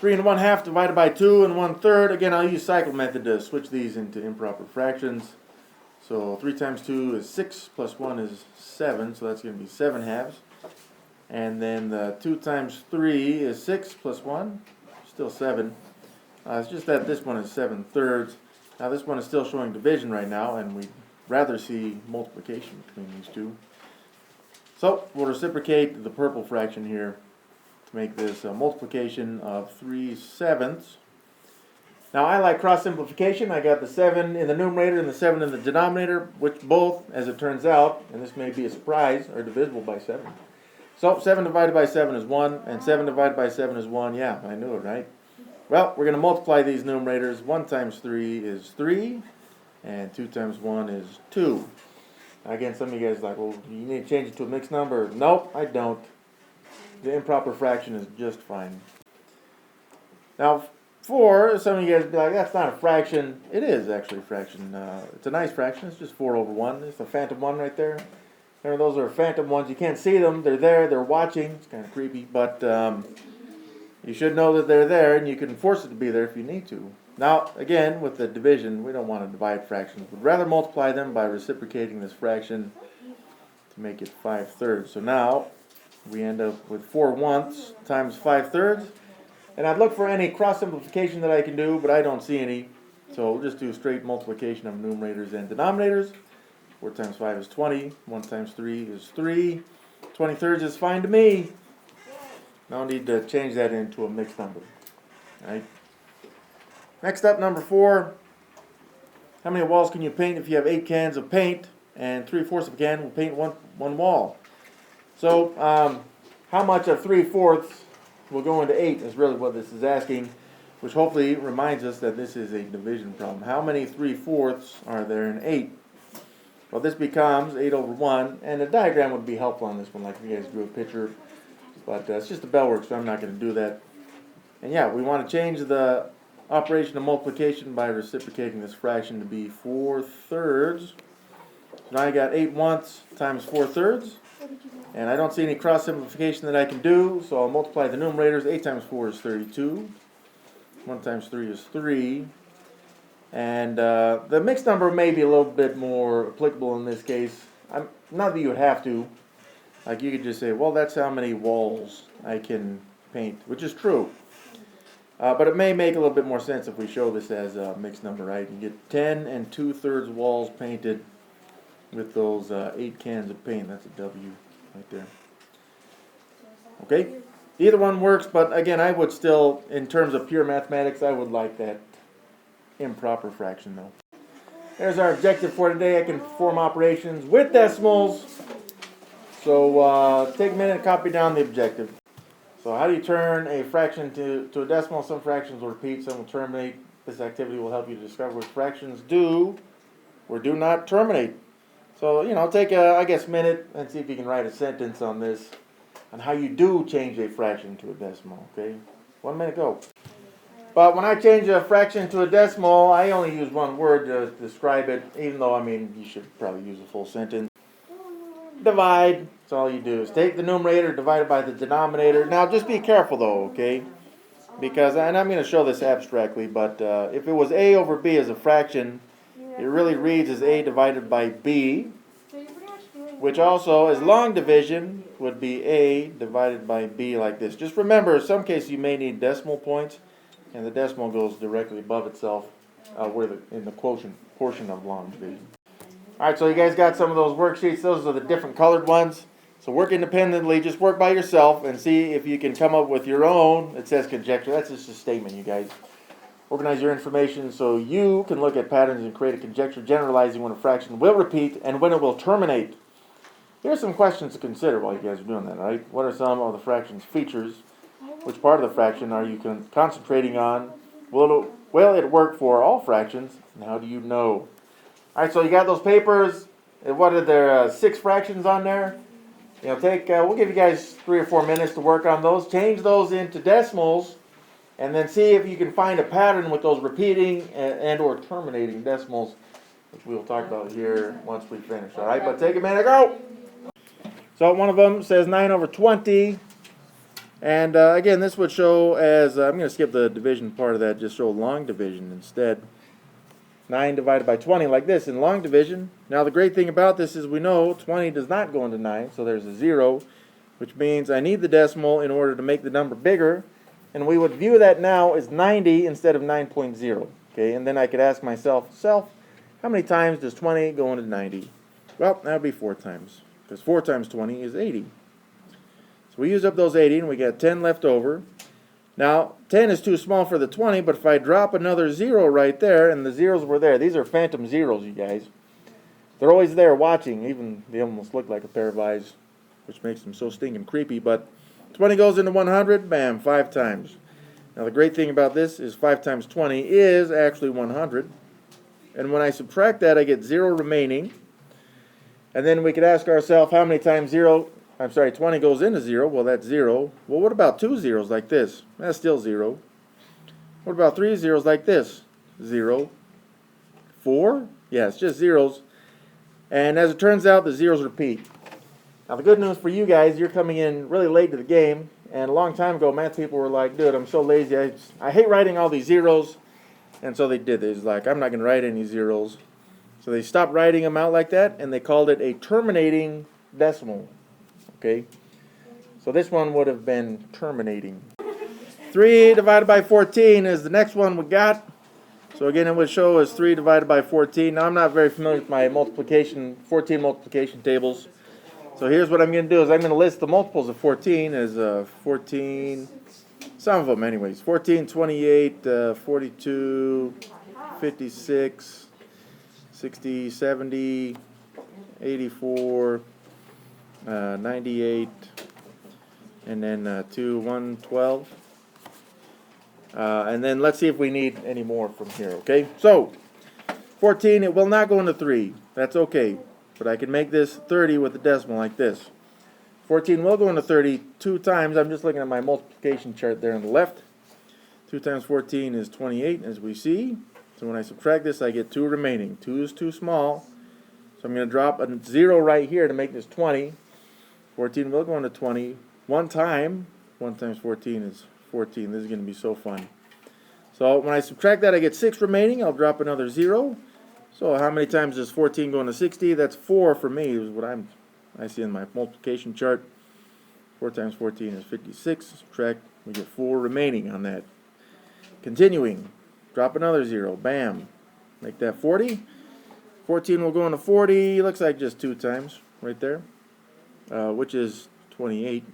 3 and 1/2 divided by 2 and 1/3. Again, I'll use cycle method to switch these into improper fractions. So 3 times 2 is 6, plus 1 is 7, so that's going to be 7/2. And then the 2 times 3 is 6, plus 1, still 7. It's just that this one is 7/3. Now this one is still showing division right now, and we'd rather see multiplication between these two. So we'll reciprocate the purple fraction here to make this a multiplication of 3/7. Now I like cross simplification. I got the 7 in the numerator and the 7 in the denominator, which both, as it turns out, and this may be a surprise, are divisible by 7. So 7 divided by 7 is 1, and 7 divided by 7 is 1. Yeah, I knew it, right? Well, we're going to multiply these numerators. 1 times 3 is 3, and 2 times 1 is 2. Again, some of you guys are like, well, you need to change it to a mixed number. Nope, I don't. The improper fraction is just fine. Now, 4, some of you guys be like, that's not a fraction. It is actually a fraction. It's a nice fraction. It's just 4 over 1. It's a phantom 1 right there. Remember, those are phantom 1s. You can't see them. They're there. They're watching. It's kind of creepy, but you should know that they're there, and you can force it to be there if you need to. Now, again, with the division, we don't want to divide fractions. We'd rather multiply them by reciprocating this fraction to make it 5/3. So now, we end up with 4/1 times 5/3. And I'd look for any cross simplification that I can do, but I don't see any. So we'll just do straight multiplication of numerators and denominators. 4 times 5 is 20. 1 times 3 is 3. 20/3 is fine to me. No need to change that into a mixed number. All right. Next up, number 4. How many walls can you paint if you have 8 cans of paint and 3/4 of a can will paint one wall? So, how much of 3/4 will go into 8 is really what this is asking, which hopefully reminds us that this is a division problem. How many 3/4 are there in 8? Well, this becomes 8 over 1, and a diagram would be helpful on this one, like if you guys drew a picture. But it's just a bell work, so I'm not going to do that. And yeah, we want to change the operation of multiplication by reciprocating this fraction to be 4/3. So now I got 8/1 times 4/3. And I don't see any cross simplification that I can do, so I'll multiply the numerators. 8 times 4 is 32. 1 times 3 is 3. And the mixed number may be a little bit more applicable in this case. Not that you would have to. Like you could just say, well, that's how many walls I can paint, which is true. But it may make a little bit more sense if we show this as a mixed number, right? You get 10 and 2/3 walls painted with those 8 cans of paint. That's a W right there. Okay? Either one works, but again, I would still, in terms of pure mathematics, I would like that improper fraction though. There's our objective for today. I can perform operations with decimals. So take a minute and copy down the objective. So how do you turn a fraction to a decimal? Some fractions will repeat, some will terminate. This activity will help you to discover which fractions do or do not terminate. So, take a, minute and see if you can write a sentence on this, on how you do change a fraction to a decimal, okay? 1 minute, go. But when I change a fraction to a decimal, I only use one word to describe it, even though, you should probably use a full sentence. Divide. That's all you do is take the numerator, divide it by the denominator. Now, just be careful, though, okay? Because, and I'm going to show this abstractly, but if it was a over b as a fraction, it really reads as a divided by b, which also, as long division, would be a divided by b like this. Just remember, in some cases you may need decimal points, and the decimal goes directly above itself in the quotient portion of long division. Alright, so you guys got some of those worksheets. Those are the different colored ones. So work independently, just work by yourself and see if you can come up with your own. It says conjecture. That's just a statement, you guys. Organize your information so you can look at patterns and create a conjecture generalizing when a fraction will repeat and when it will terminate. Here are some questions to consider while you guys are doing that, all right? What are some of the fraction's features? Which part of the fraction are you concentrating on? Will it work for all fractions? And how do you know? All right, so you got those papers. What are there? 6 fractions on there. We'll give you guys 3 or 4 minutes to work on those. Change those into decimals, and then see if you can find a pattern with those repeating and/or terminating decimals, which we'll talk about here once we finish. All right, but take a minute, go. So one of them says 9 over 20. And again, this would show as, I'm going to skip the division part of that, just show long division instead. 9 divided by 20 like this in long division. Now the great thing about this is we know 20 does not go into 9, so there's a 0, which means I need the decimal in order to make the number bigger. And we would view that now as 90 instead of 9.0. Okay, and then I could ask myself, how many times does 20 go into 90? Well, that would be 4 times, because 4 times 20 is 80. So we use up those 80 and we got 10 left over. Now, 10 is too small for the 20, but if I drop another 0 right there, and the zeros were there, these are phantom zeros, you guys. They're always there watching, even they almost look like a pair of eyes, which makes them so stinking creepy. But 20 goes into 100, bam, 5 times. Now the great thing about this is 5 times 20 is actually 100. And when I subtract that, I get 0 remaining. And then we could ask ourselves how many times 20 goes into 0. Well, that's 0. Well, what about 2 zeros like this? That's still 0. What about 3 zeros like this? 0. 4? Yeah, it's just zeros. And as it turns out, the zeros repeat. Now, the good news for you guys, you're coming in really late to the game. And a long time ago, math people were like, dude, I'm so lazy. I hate writing all these zeros. And so they did this. Like, I'm not going to write any zeros. So they stopped writing them out like that, and they called it a terminating decimal. Okay? So this one would have been terminating. 3 divided by 14 is the next one we got. So again, it would show as 3 divided by 14. Now, I'm not very familiar with my 14 multiplication tables. So here's what I'm going to do is I'm going to list the multiples of 14 as 14, some of them anyways, 14, 28, 42, 56, 60, 70, 84, 98, and then 2, 112. And then let's see if we need any more from here, okay? So, 14, it will not go into 3. That's okay. But I can make this 30 with a decimal like this. 14 will go into 30 2 times. I'm just looking at my multiplication chart there on the left. 2 times 14 is 28, as we see. So when I subtract this, I get 2 remaining. 2 is too small. So I'm going to drop a 0 right here to make this 20. 14 will go into 20 1 time. 1 times 14 is 14. This is going to be so fun. So when I subtract that, I get 6 remaining. I'll drop another 0. So how many times does 14 go into 60? That's 4 for me, is what I see in my multiplication chart. 4 times 14 is 56. Subtract, we get 4 remaining on that. Continuing, drop another 0. Bam. Make that 40. 14 will go into 40. Looks like just 2 times right there, which is 28.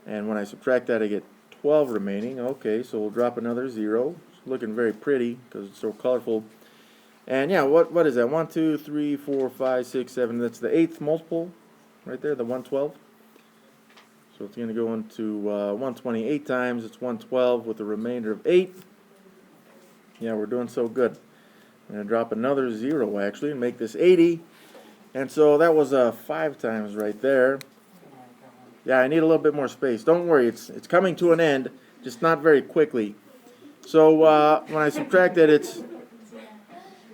And when I subtract that, I get 12 remaining. Okay, so we'll drop another 0. It's looking very pretty because it's so colorful. And yeah, what is that? 1, 2, 3, 4, 5, 6, 7. That's the 8th multiple right there, the 112. So it's going to go into 128 times. It's 112 with a remainder of 8. Yeah, we're doing so good. I'm going to drop another 0 actually and make this 80. And so that was 5 times right there. Yeah, I need a little bit more space. Don't worry, it's coming to an end, just not very quickly. So when I subtract it, it's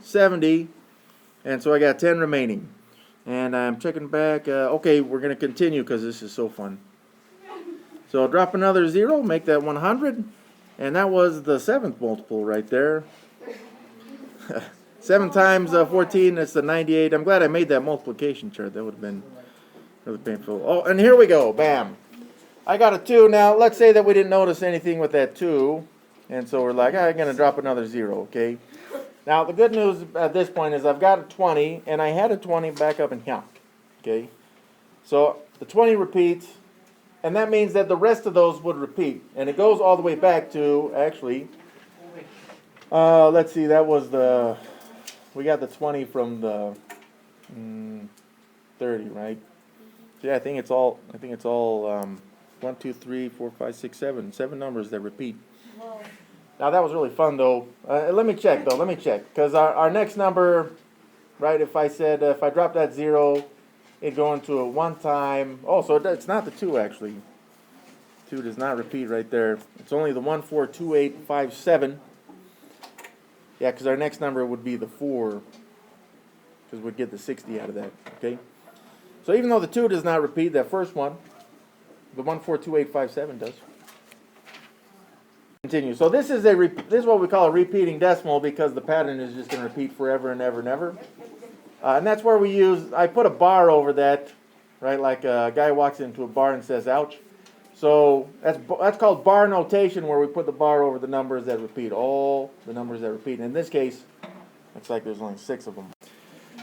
70, and so I got 10 remaining. And I'm checking back. Okay, we're going to continue because this is so fun. So I'll drop another 0, make that 100, and that was the 7th multiple right there. 7 times 14, that's the 98. I'm glad I made that multiplication chart. That would have been really painful. Oh, and here we go. Bam. I got a 2. Now, let's say that we didn't notice anything with that 2, and so we're like, I'm going to drop another 0, okay? Now, the good news at this point is I've got a 20, and I had a 20 back up in here, okay? So the 20 repeats, and that means that the rest of those would repeat. And it goes all the way back to, actually, let's see, that was we got the 20 from the 30, right? So yeah, I think it's all 1, 2, 3, 4, 5, 6, 7. 7 numbers that repeat. Whoa. Now that was really fun though. Let me check, because our next number, right? If I drop that 0, it go into a 1 time. Oh, so it's not the 2 actually. 2 does not repeat right there. It's only the 1, 4, 2, 8, 5, 7. Yeah, because our next number would be the 4, because we'd get the 60 out of that. Okay. So even though the 2 does not repeat, that first one The 142857 does. Continue. So this is what we call a repeating decimal because the pattern is just going to repeat forever and ever and ever. And that's where I put a bar over that, right? Like a guy walks into a bar and says, ouch. So that's called bar notation, where we put the bar over the numbers that repeat, all the numbers that repeat. And in this case, looks like there's only 6 of them.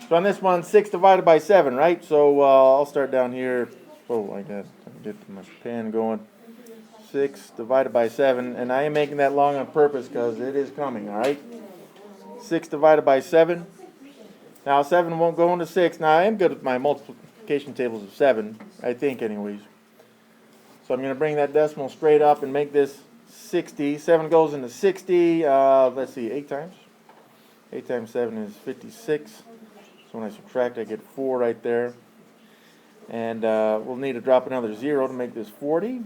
So on this one, 6 divided by 7, right? So I'll start down here. Oh, I got to get my pen going. 6 divided by 7, and I am making that long on purpose because it is coming, all right? 6 divided by 7. Now 7 won't go into 6. Now I am good with my multiplication tables of 7, I think anyways. So I'm going to bring that decimal straight up and make this 60. 7 goes into 60. Let's see, 8 times. 8 times 7 is 56. So when I subtract, I get 4 right there. And we'll need to drop another 0 to make this 40.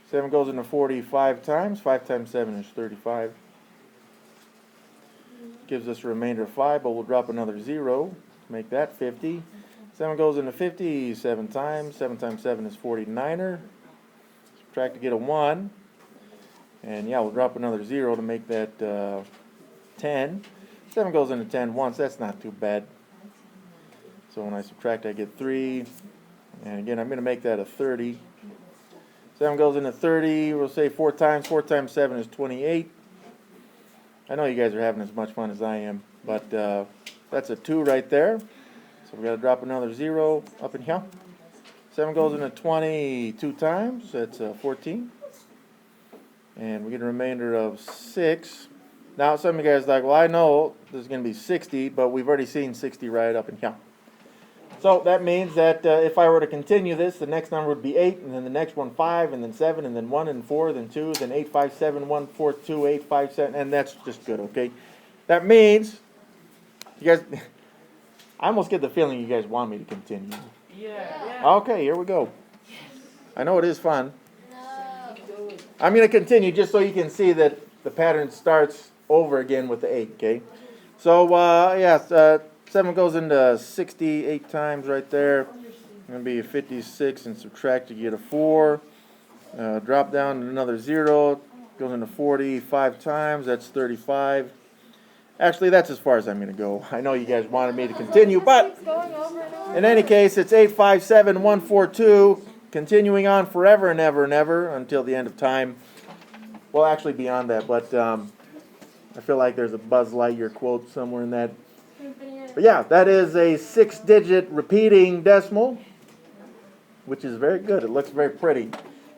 7 goes into 40 5 times. 5 times 7 is 35. Gives us a remainder of 5, but we'll drop another 0 to make that 50. 7 goes into 50 7 times. 7 times 7 is 49er. Subtract to get a 1. And yeah, we'll drop another 0 to make that 10. 7 goes into 10 once. That's not too bad. So when I subtract, I get 3. And again, I'm going to make that a 30. 7 goes into 30. We'll say 4 times. 4 times 7 is 28. I know you guys are having as much fun as I am. But that's a 2 right there. So we've got to drop another 0 up in here. 7 goes into 20 2 times. That's 14. And we get a remainder of 6. Now some of you guys are like, well, I know there's going to be 60, but we've already seen 60 right up in here. So that means that if I were to continue this, the next number would be 8, and then the next one 5, and then 7, and then 1, and 4, then 2, then 8, 5, 7, 1, 4, 2, 8, 5, 7, and that's just good, okay? That means, you guys, I almost get the feeling you guys want me to continue. Yeah. Okay, here we go. I know it is fun. I'm going to continue just so you can see that the pattern starts over again with the 8, okay? So, 7 goes into 68 times right there. Going to be 56, and subtract to get a 4. Drop down another 0. Goes into 40 5 times. That's 35. Actually, that's as far as I'm going to go. I know you guys wanted me to continue, but in any case, it's 8, 5, 7, 1, 4, 2, continuing on forever and ever and ever until the end of time. Well, actually beyond that, but I feel like there's a Buzz Lightyear quote somewhere in that. But yeah, that is a 6-digit repeating decimal, which is very good. It looks very pretty.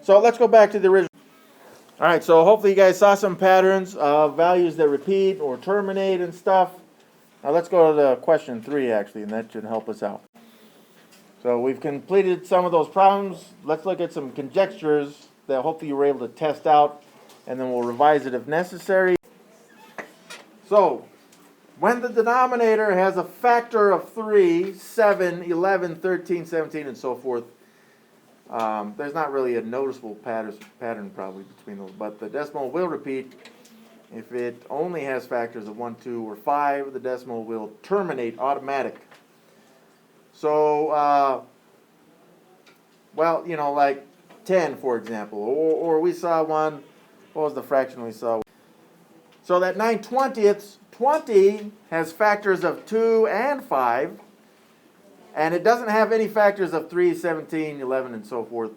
So let's go back to the original. All right, so hopefully you guys saw some patterns of values that repeat or terminate and stuff. Now let's go to the question 3, actually, and that should help us out. So we've completed some of those problems. Let's look at some conjectures that hopefully you were able to test out, and then we'll revise it if necessary. So, when the denominator has a factor of 3, 7, 11, 13, 17, and so forth, there's not really a noticeable pattern probably between those, but the decimal will repeat. If it only has factors of 1, 2, or 5, the decimal will terminate automatic. So, well, you know, like 10, for example, or we saw one, what was the fraction we saw? So that 9/20ths, 20 has factors of 2 and 5, and it doesn't have any factors of 3, 17, 11, and so forth.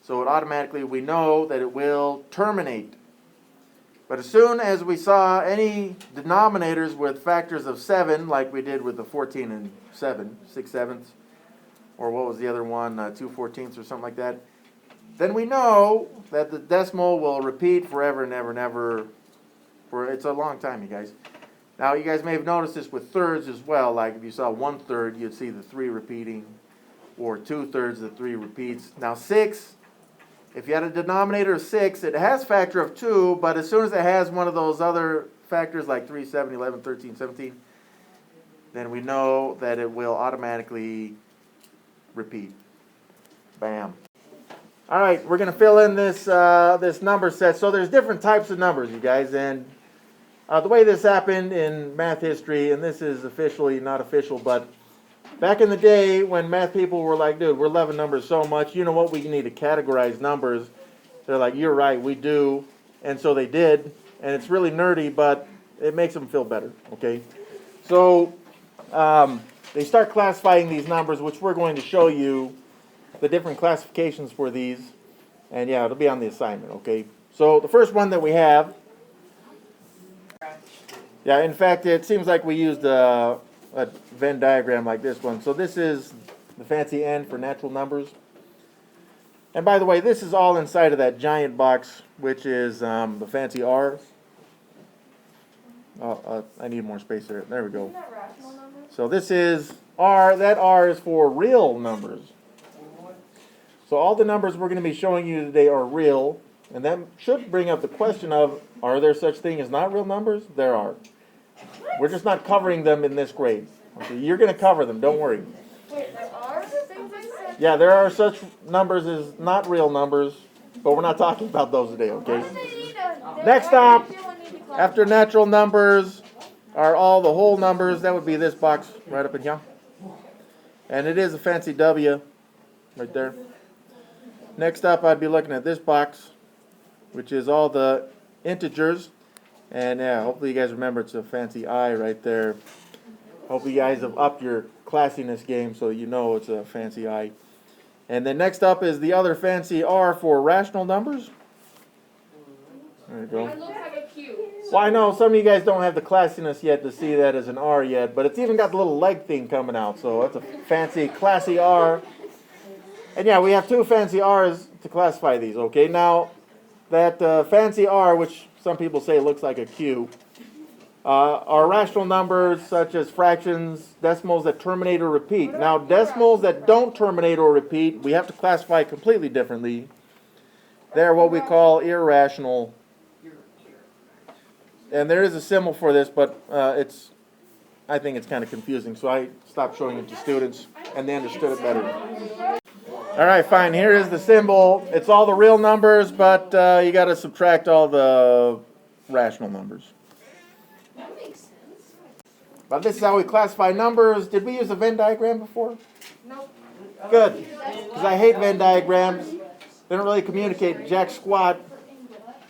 So it automatically, we know that it will terminate. But as soon as we saw any denominators with factors of 7, like we did with the 14 and 7, 6/7, or what was the other one, 2/14 or something like that, then we know that the decimal will repeat forever and ever and ever. It's a long time, you guys. Now, you guys may have noticed this with thirds as well. Like if you saw 1/3, you'd see the 3 repeating, or 2/3, the 3 repeats. Now 6, if you had a denominator of 6, it has factor of 2, but as soon as it has one of those other factors like 3, 7, 11, 13, 17, then we know that it will automatically repeat. Bam. All right, we're going to fill in this this number set. So there's different types of numbers, you guys, and the way this happened in math history, and this is officially not official, but Back in the day when math people were like, dude, we're loving numbers so much, you know what, we need to categorize numbers. They're like, you're right, we do. And so they did. And it's really nerdy, but it makes them feel better, okay? So they start classifying these numbers, which we're going to show you the different classifications for these. And yeah, it'll be on the assignment, okay? So the first one that we have, yeah, in fact, it seems like we used a Venn diagram like this one. So this is the fancy N for natural numbers. And by the way, this is all inside of that giant box, which is the fancy R. I need more space there. There we go. Isn't that rational numbers? So this is R. That R is for real numbers. So all the numbers we're going to be showing you today are real. And that should bring up the question of, are there such thing as not real numbers? There are. We're just not covering them in this grade. Okay, you're going to cover them, don't worry. Wait, there are things like that? Yeah, there are such numbers as not real numbers, but we're not talking about those today, okay? Why do they need a... Next why up, do people need to classify? after natural numbers are all the whole numbers. That would be this box right up in here. And it is a fancy W right there. Next up, I'd be looking at this box, which is all the integers. And yeah, hopefully you guys remember it's a fancy I right there. Hopefully you guys have upped your classiness game so you know it's a fancy I. And then next up is the other fancy R for rational numbers. There you go. It looks like a Q. Well, I know some of you guys don't have the classiness yet to see that as an R yet, but it's even got the little leg thing coming out, so that's a fancy, classy R. And yeah, we have two fancy R's to classify these, okay? Now, that fancy R, which some people say looks like a Q, are rational numbers such as fractions, decimals that terminate or repeat. Now, decimals that don't terminate or repeat, we have to classify completely differently. They're what we call irrational. And there is a symbol for this, but I think it's kind of confusing, so I stopped showing it to students, and they understood it better. All right, fine. Here is the symbol. It's all the real numbers, but you got to subtract all the rational numbers. That makes sense. But this is how we classify numbers. Did we use a Venn diagram before? Nope. Good, because I hate Venn diagrams. They don't really communicate jack squat.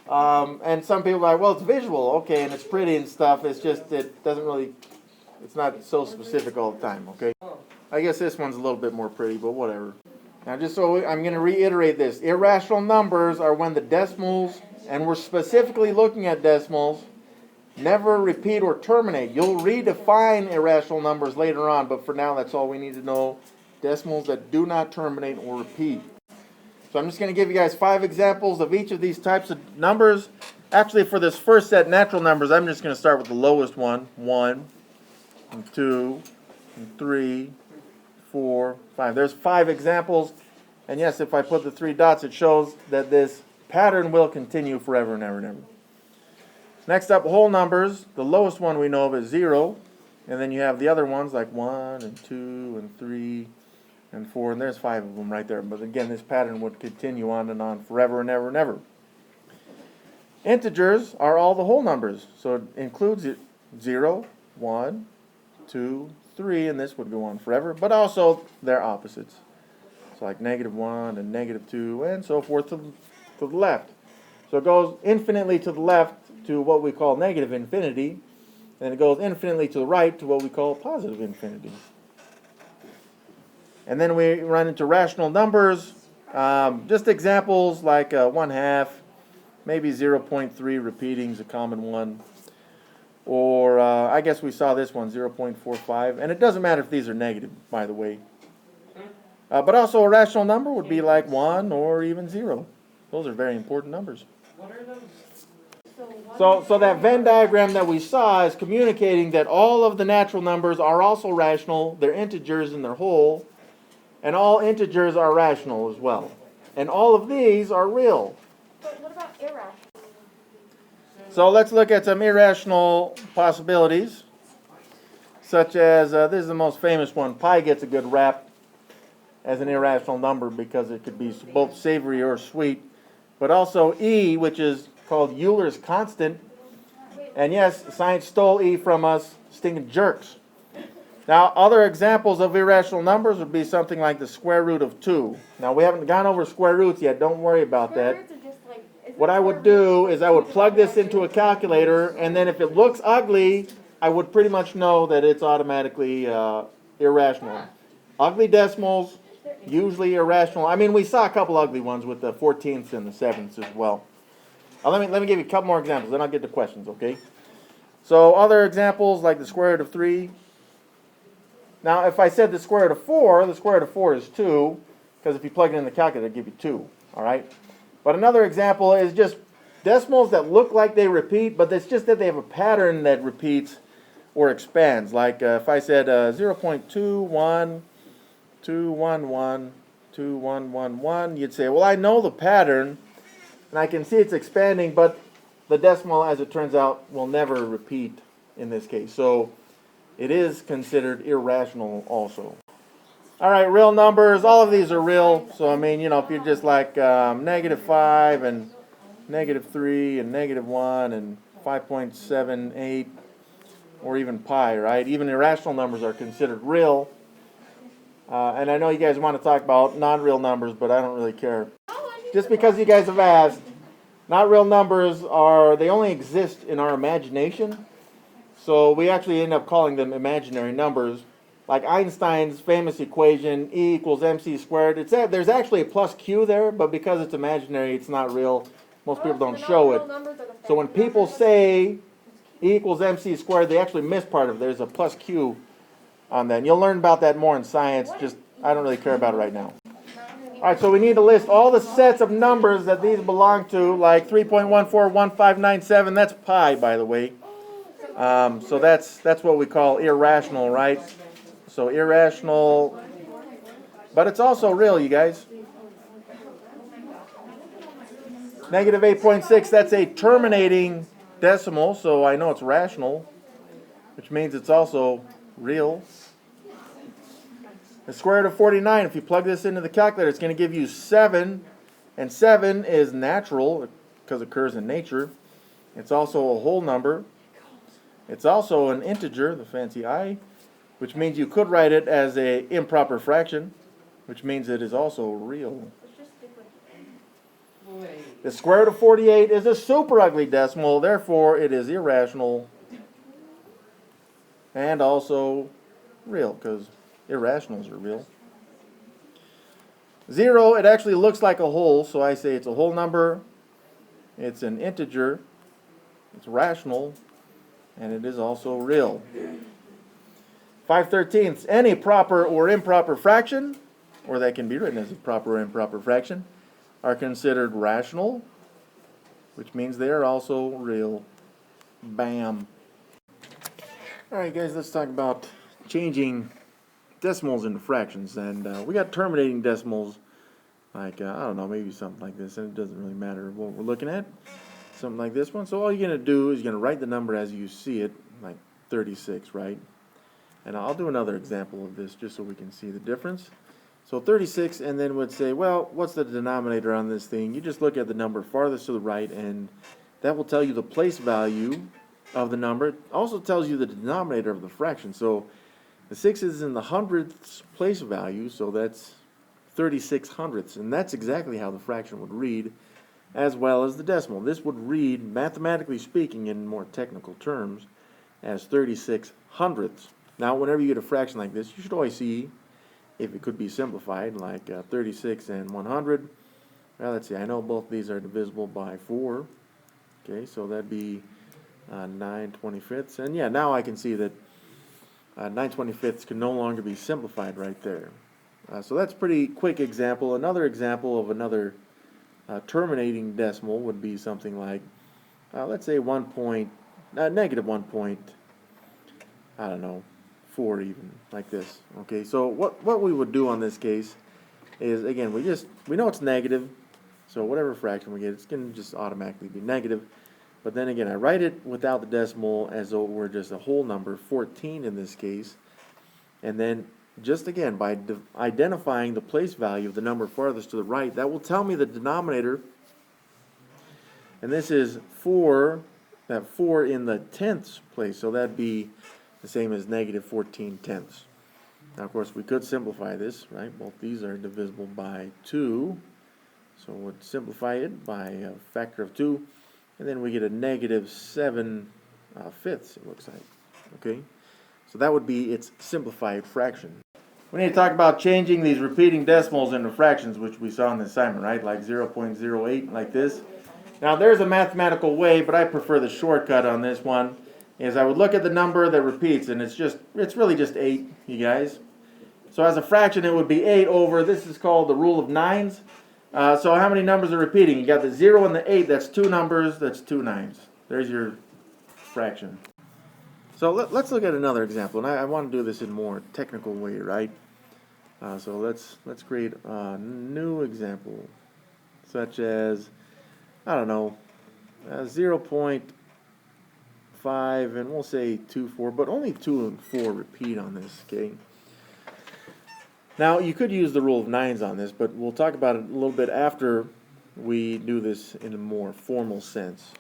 And some people are like, well, it's visual, okay, and it's pretty and stuff. It's just, it doesn't really, it's not so specific all the time, okay? I guess this one's a little bit more pretty, but whatever. Now, just so I'm going to reiterate this. Irrational numbers are when the decimals, and we're specifically looking at decimals, never repeat or terminate. You'll redefine irrational numbers later on, but for now, that's all we need to know. Decimals that do not terminate or repeat. So I'm just going to give you guys 5 examples of each of these types of numbers. Actually, for this first set, natural numbers, I'm just going to start with the lowest one. 1, and 2, and 3, 4, 5. There's 5 examples. And yes, if I put the 3 dots, it shows that this pattern will continue forever and ever and ever. Next up, whole numbers. The lowest one we know of is 0. And then you have the other ones like 1, and 2, and 3, and 4, and there's 5 of them right there. But again, this pattern would continue on and on forever and ever and ever. Integers are all the whole numbers. So it includes 0, 1, 2, 3, and this would go on forever. But also their opposites. So like -1 and -2 and so forth to the left. So it goes infinitely to the left to what we call negative infinity. And it goes infinitely to the right to what we call positive infinity. And then we run into rational numbers, just examples like 1/2, maybe 0.3 repeating is a common one. Or I guess we saw this one, 0.45. And it doesn't matter if these are negative, by the way. But also a rational number would be like 1 or even 0. Those are very important numbers. What are those? So that Venn diagram that we saw is communicating that all of the natural numbers are also rational. They're integers and they're whole. And all integers are rational as well. And all of these are real. But what about irrational? So let's look at some irrational possibilities. Such as, this is the most famous one. Pi gets a good rap as an irrational number because it could be both savory or sweet. But also E, which is called Euler's constant. And yes, science stole E from us, stinking jerks. Now, other examples of irrational numbers would be something like the square root of 2. Now, we haven't gone over square roots yet. Don't worry about Square that. roots are just like, isn't What I square would do roots is I would plug this into a calculator, and then if it looks ugly, I would pretty much know that it's automatically irrational. Ugly decimals, usually irrational. I mean, we saw a couple ugly ones with the 14ths and the 7ths as well. Let me give you a couple more examples, then I'll get to questions, okay? So other examples like the square root of 3. Now, if I said the square root of 4, the square root of 4 is 2, because if you plug it in the calculator, it'll give you 2, all right? But another example is just decimals that look like they repeat, but it's just that they have a pattern that repeats or expands. Like if I said 0.2121112111, you'd say, well, I know the pattern, and I can see it's expanding, but the decimal, as it turns out, will never repeat in this case. So it is considered irrational also. All right, real numbers. All of these are real. So, I mean, you know, if you're just like -5 and -3 and -1 and 5.78 or even pi, right? Even irrational numbers are considered real. And I know you guys want to talk about non-real numbers, but I don't really care. Just because you guys have asked, not real numbers they only exist in our imagination. So we actually end up calling them imaginary numbers. Like Einstein's famous equation, E equals mc squared. There's actually a plus q there, but because it's imaginary, it's not real. Most people don't show it. So when people say E equals mc squared, they actually miss part of it. There's a plus q on that. And you'll learn about that more in science. Just I don't really care about it right now. All right, so we need to list all the sets of numbers that these belong to, like 3.141597. That's pi, by the way. So that's what we call irrational, right? So irrational, but it's also real, you guys. -8.6, that's a terminating decimal, so I know it's rational, which means it's also real. The square root of 49, if you plug this into the calculator, it's going to give you 7, and 7 is natural because it occurs in nature. It's also a whole number. It's also an integer, the fancy I, which means you could write it as an improper fraction, which means it is also real. The square root of 48 is a super ugly decimal, therefore it is irrational and also real, because irrationals are real. 0, it actually looks like a whole, so I say it's a whole number, it's an integer, it's rational, and it is also real. 5/13, any proper or improper fraction, or that can be written as a proper or improper fraction, are considered rational, which means they are also real. Bam. All right, guys, let's talk about changing decimals into fractions. And we got terminating decimals, like, I don't know, maybe something like this, and it doesn't really matter what we're looking at. Something like this one. So all you're going to do is you're going to write the number as you see it, like 36, right? And I'll do another example of this just so we can see the difference. So 36, and then would say, well, what's the denominator on this thing? You just look at the number farthest to the right, and that will tell you the place value of the number. It also tells you the denominator of the fraction. So the 6 is in the hundredths place value, so that's 36 hundredths. And that's exactly how the fraction would read, as well as the decimal. This would read, mathematically speaking, in more technical terms, as 36 hundredths. Now, whenever you get a fraction like this, you should always see if it could be simplified, like 36 and 100. Well, let's see, I know both these are divisible by 4. Okay, so that'd be 9/25. And yeah, now I can see that 9/25 can no longer be simplified right there. So that's a pretty quick example. Another example of another terminating decimal would be something like, let's say negative 1 point, I don't know, 4 even, like this. Okay, so what we would do on this case is, again, we know it's negative, so whatever fraction we get, it's going to just automatically be negative. But then again, I write it without the decimal as though it were just a whole number, 14 in this case. And then, just again, by identifying the place value of the number farthest to the right, that will tell me the denominator. And this is 4, that 4 in the tenths place, so that'd be the same as negative 14/10. Now, of course, we could simplify this, right? Both these are divisible by 2. So we'll simplify it by a factor of 2. And then we get a negative 7/5, it looks like. Okay? So that would be its simplified fraction. We need to talk about changing these repeating decimals into fractions, which we saw in the assignment, right? Like 0.08, like this. Now, there's a mathematical way, but I prefer the shortcut on this one. Is I would look at the number that repeats, and it's really just 8, you guys. So as a fraction, it would be 8 over, this is called the rule of nines. So how many numbers are repeating? You got the 0 and the 8, that's 2 numbers, that's 2 nines. There's your fraction. So let's look at another example, and I want to do this in a more technical way, right? So let's create a new example, such as, I don't know, 0.5, and we'll say 2, 4, but only 2 and 4 repeat on this, okay? Now, you could use the rule of nines on this, but we'll talk about it a little bit after we do this in a more formal sense.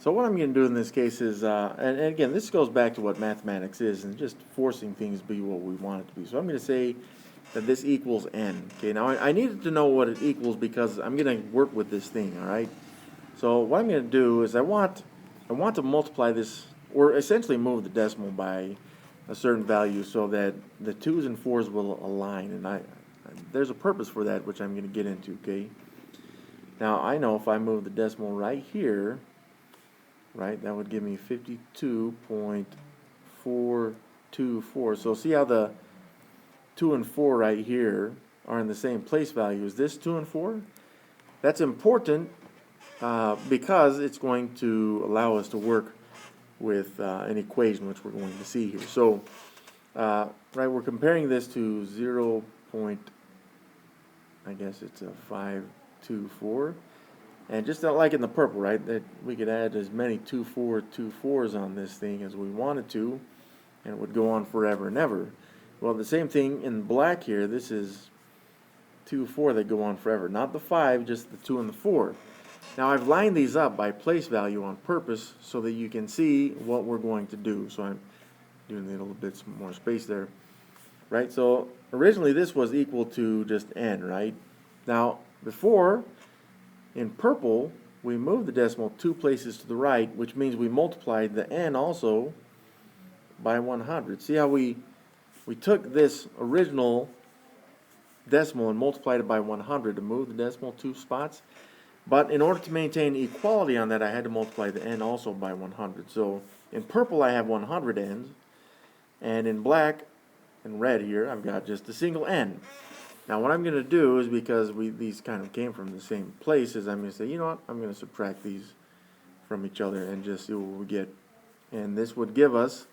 So what I'm going to do in this case is, and again, this goes back to what mathematics is, and just forcing things to be what we want it to be. So I'm going to say that this equals n. Okay, now I needed to know what it equals because I'm going to work with this thing, all right? So what I'm going to do is I want to multiply this, or essentially move the decimal by a certain value so that the 2's and 4's will align, and there's a purpose for that, which I'm going to get into, okay? Now, I know if I move the decimal right here, right, that would give me 52.424. So see how the 2 and 4 right here are in the same place value as this 2 and 4? That's important because it's going to allow us to work with an equation, which we're going to see here. So, right, we're comparing this to 524. And just like in the purple, right, that we could add as many 2, 4, 2, 4s on this thing as we wanted to, and it would go on forever and ever. Well, the same thing in black here, this is 2, 4 that go on forever. Not the 5, just the 2 and the 4. Now, I've lined these up by place value on purpose so that you can see what we're going to do. So I'm doing a little bit more space there, right? So originally this was equal to just n, right? Now, before, in purple, we moved the decimal 2 places to the right, which means we multiplied the n also by 100. See how we took this original decimal and multiplied it by 100 to move the decimal 2 spots? But in order to maintain equality on that, I had to multiply the n also by 100. So in purple, I have 100 n's. And in black and red here, I've got just a single n. Now what I'm going to do is, because these kind of came from the same place, is I'm going to say, you know what, I'm going to subtract these from each other and just see what we get. And this would give us,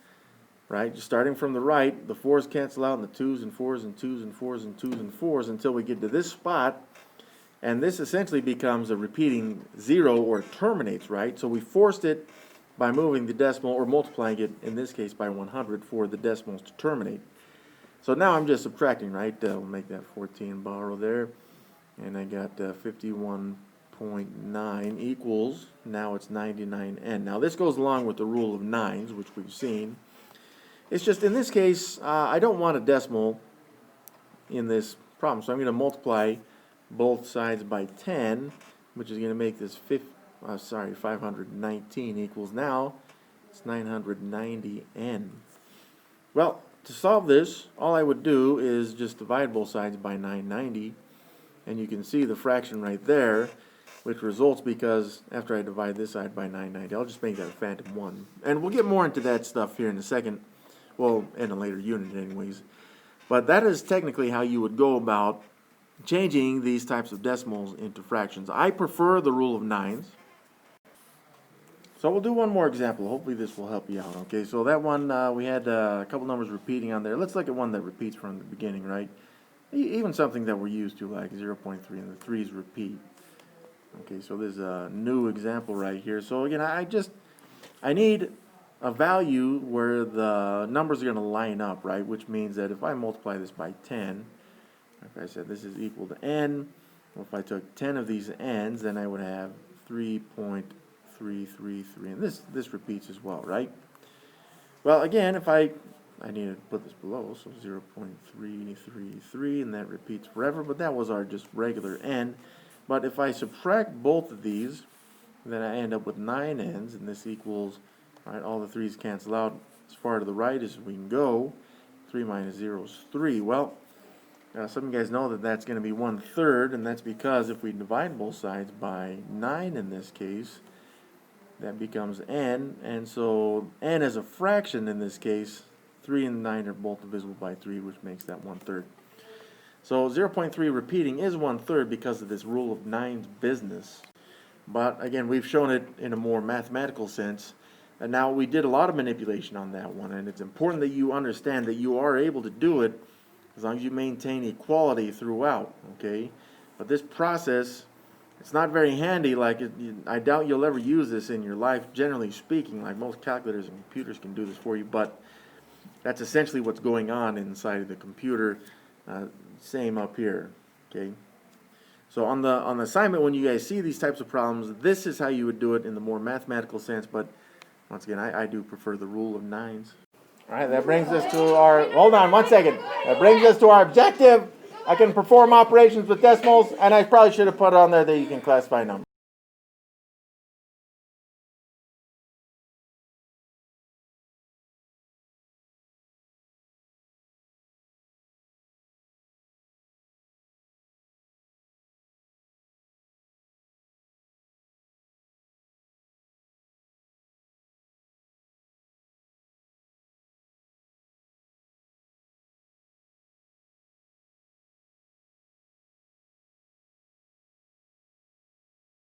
right, just starting from the right, the 4's cancel out, and the 2's and 4's and 2's and 4's and 2's and 4's until we get to this spot. And this essentially becomes a repeating 0, or it terminates, right? So we forced it by moving the decimal, or multiplying it, in this case, by 100 for the decimals to terminate. So now I'm just subtracting, right? We'll make that 14 borrow there. And I got 51.9 equals, now it's 99n. Now this goes along with the rule of nines, which we've seen. It's just, in this case, I don't want a decimal in this problem. So I'm going to multiply both sides by 10, which is going to make this 519 equals, now it's 990n. Well, to solve this, all I would do is just divide both sides by 990, and you can see the fraction right there, which results because after I divide this side by 990, I'll just make that a phantom 1. And we'll get more into that stuff here in a second, well, in a later unit anyways. But that is technically how you would go about changing these types of decimals into fractions. I prefer the rule of nines. So we'll do one more example. Hopefully this will help you out. Okay, so that one, we had a couple numbers repeating on there. Let's look at one that repeats from the beginning, right? Even something that we're used to, like 0.3, and the 3's repeat. Okay, so there's a new example right here. So again, I need a value where the numbers are going to line up, right? Which means that if I multiply this by 10, like I said, this is equal to n. Well, if I took 10 of these n's, then I would have 3.333, and this repeats as well, right? Well, again, if I need to put this below, so 0.333, and that repeats forever, but that was our just regular n. But if I subtract both of these, then I end up with 9 n's, and this equals, right, all the 3's cancel out as far to the right as we can go. 3 minus 0 is 3. Well, some of you guys know that that's going to be 1/3, and that's because if we divide both sides by 9 in this case, that becomes n, and so n is a fraction in this case. 3 and 9 are both divisible by 3, which makes that 1/3. So 0.3 repeating is 1/3 because of this rule of 9's business. But again, we've shown it in a more mathematical sense. And now we did a lot of manipulation on that one, and it's important that you understand that you are able to do it as long as you maintain equality throughout, okay? But this process, it's not very handy. I doubt you'll ever use this in your life, generally speaking. Like most calculators and computers can do this for you, but that's essentially what's going on inside of the computer. Same up here, okay? So on the assignment, when you guys see these types of problems, this is how you would do it in the more mathematical sense. But once again, I do prefer the rule of 9's. All right, that brings us to our, hold on one second. That brings us to our objective. I can perform operations with decimals, and I probably should have put on there that you can classify numbers.